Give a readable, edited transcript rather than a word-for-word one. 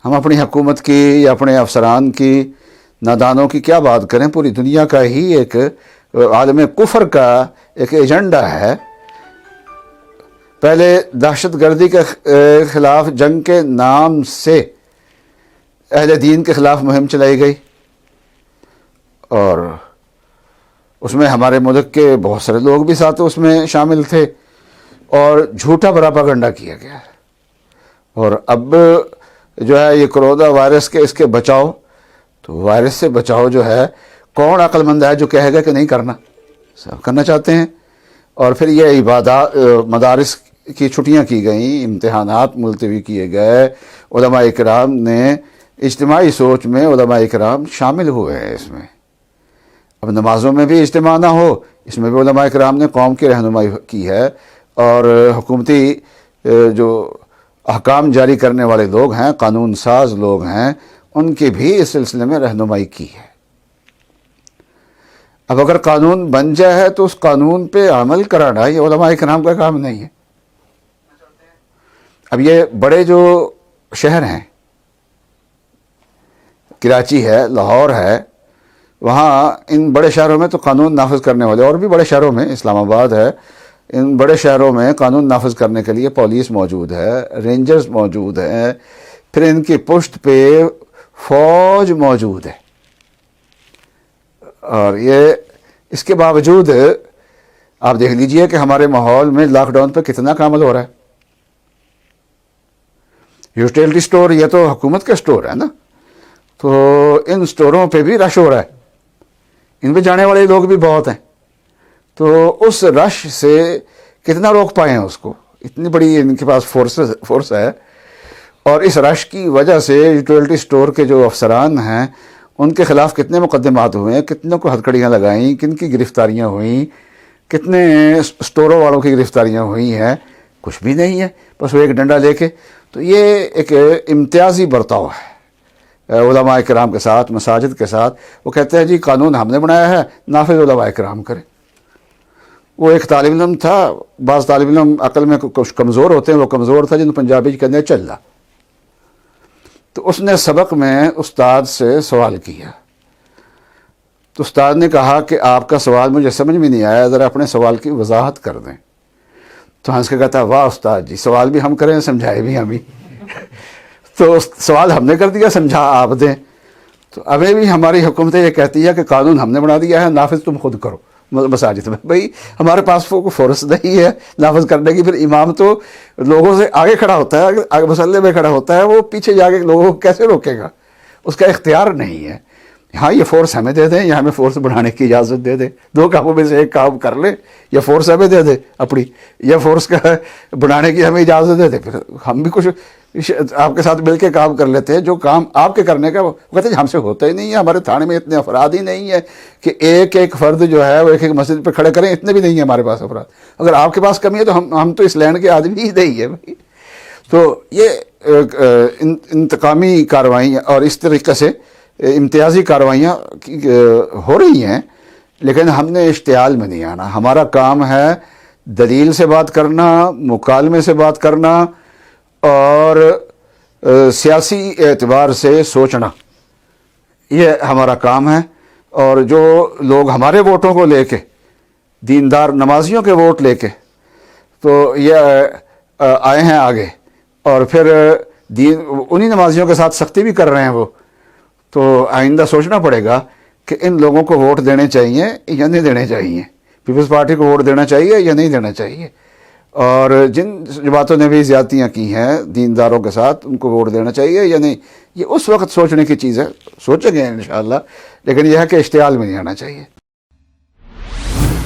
ہم اپنی حکومت کی یا اپنے افسران کی نادانوں کی کیا بات کریں، پوری دنیا کا ہی ایک عالم کفر کا ایک ایجنڈا ہے۔ پہلے دہشت گردی کے خلاف جنگ کے نام سے اہل دین کے خلاف مہم چلائی گئی، اور اس میں ہمارے ملک کے بہت سارے لوگ بھی ساتھ اس میں شامل تھے، اور جھوٹا پراپاگنڈا کیا گیا۔ اور اب جو ہے یہ کرونا وائرس کے اس کے بچاؤ، تو وائرس سے بچاؤ جو ہے کون عقل مند ہے جو کہے گا کہ نہیں کرنا، سب کرنا چاہتے ہیں۔ اور پھر یہ عبادات، مدارس کی چھٹیاں کی گئیں، امتحانات ملتوی کیے گئے، علماء اکرام نے اجتماعی سوچ میں علماء اکرام شامل ہوئے ہیں اس میں۔ اب نمازوں میں بھی اجتماع نہ ہو، اس میں بھی علماء اکرام نے قوم کی رہنمائی کی ہے، اور حکومتی جو احکام جاری کرنے والے لوگ ہیں، قانون ساز لوگ ہیں، ان کی بھی اس سلسلے میں رہنمائی کی ہے۔ اب اگر قانون بن جائے تو اس قانون پہ عمل کرانا یہ علماء اکرام کا کام نہیں ہے۔ اب یہ بڑے جو شہر ہیں، کراچی ہے، لاہور ہے، وہاں ان بڑے شہروں میں تو قانون نافذ کرنے والے، اور بھی بڑے شہروں میں، اسلام آباد ہے، ان بڑے شہروں میں قانون نافذ کرنے کے لیے پولیس موجود ہے، رینجرز موجود ہیں، پھر ان کی پشت پہ فوج موجود ہے۔ اور یہ اس کے باوجود آپ دیکھ لیجئے کہ ہمارے ماحول میں لاک ڈاؤن پہ کتنا کا عمل ہو رہا ہے۔ یوٹیلٹی سٹور یہ تو حکومت کا سٹور ہے نا، تو ان سٹوروں پہ بھی رش ہو رہا ہے، ان پہ جانے والے لوگ بھی بہت ہیں، تو اس رش سے کتنا روک پائے ہیں اس کو، اتنی بڑی ان کے پاس فورس ہے۔ اور اس رش کی وجہ سے یوٹیلٹی سٹور کے جو افسران ہیں ان کے خلاف کتنے مقدمات ہوئے ہیں، کتنوں کو ہتھکڑیاں لگائیں، کن کی گرفتاریاں ہوئیں، کتنے سٹوروں والوں کی گرفتاریاں ہوئی ہیں، کچھ بھی نہیں ہے، بس وہ ایک ڈنڈا لے کے۔ تو یہ ایک امتیازی برتاؤ ہے علماء اکرام کے ساتھ، مساجد کے ساتھ۔ وہ کہتے ہیں جی قانون ہم نے بنایا ہے، نافذ علماء اکرام کریں۔ وہ ایک طالب علم تھا، بعض طالب علم عقل میں کچھ کمزور ہوتے ہیں، وہ کمزور تھا جن پنجابی کہتے ہیں چل رہا، تو اس نے سبق میں استاد سے سوال کیا، تو استاد نے کہا کہ آپ کا سوال مجھے سمجھ میں نہیں آیا، ذرا اپنے سوال کی وضاحت کر دیں۔ تو ہنس کے کہتا واہ استاد جی، سوال بھی ہم کریں سمجھائے بھی ہم ہی۔ تو سوال ہم نے کر دیا، سمجھا آپ دیں۔ تو ابھی بھی ہماری حکومت یہ کہتی ہے کہ قانون ہم نے بنا دیا ہے، نافذ تم خود کرو مساجد میں۔ بھئی ہمارے پاس وہ فورس نہیں ہے نافذ کرنے کی۔ پھر امام تو لوگوں سے آگے کھڑا ہوتا ہے، آگے مسلح میں کھڑا ہوتا ہے، وہ پیچھے جا کے لوگوں کو کیسے روکے گا؟ اس کا اختیار نہیں ہے۔ ہاں یہ فورس ہمیں دے دیں یا ہمیں فورس بڑھانے کی اجازت دے دیں، دو کاموں میں سے ایک کام کر لیں، یا فورس ہمیں دے دیں اپنی، یا فورس کا بڑھانے کی ہمیں اجازت دے دیں، پھر ہم بھی کچھ آپ کے ساتھ مل کے کام کر لیتے ہیں۔ جو کام آپ کے کرنے کا وہ کہتے ہیں ہم سے ہوتا ہی نہیں ہے، ہمارے تھانے میں اتنے افراد ہی نہیں ہے کہ ایک ایک فرد جو ہے وہ ایک ایک مسجد پہ کھڑے کریں، اتنے بھی نہیں ہیں ہمارے پاس افراد۔ اگر آپ کے پاس کمی ہے تو ہم تو اس لینڈ کے آدمی ہی نہیں ہے بھائی۔ تو یہ انتقامی کارروائیاں اور اس طریقے سے امتیازی کارروائیاں ہو رہی ہیں، لیکن ہم نے اشتعال میں نہیں آنا۔ ہمارا کام ہے دلیل سے بات کرنا، مکالمے سے بات کرنا، اور سیاسی اعتبار سے سوچنا، یہ ہمارا کام ہے۔ اور جو لوگ ہمارے ووٹوں کو لے کے، دیندار نمازیوں کے ووٹ لے کے تو یہ آئے ہیں آگے، اور پھر انہی نمازیوں کے ساتھ سختی بھی کر رہے ہیں وہ، تو آئندہ سوچنا پڑے گا کہ ان لوگوں کو ووٹ دینے چاہیے یا نہیں دینے چاہیے، پیپلز پارٹی کو ووٹ دینا چاہیے یا نہیں دینا چاہیے، اور جن جماعتوں نے بھی زیادتیاں کی ہیں دینداروں کے ساتھ ان کو ووٹ دینا چاہیے یا نہیں۔ یہ اس وقت سوچنے کی چیز ہے، سوچیں گے انشاءاللہ، لیکن یہ ہے کہ اشتعال میں نہیں آنا چاہیے۔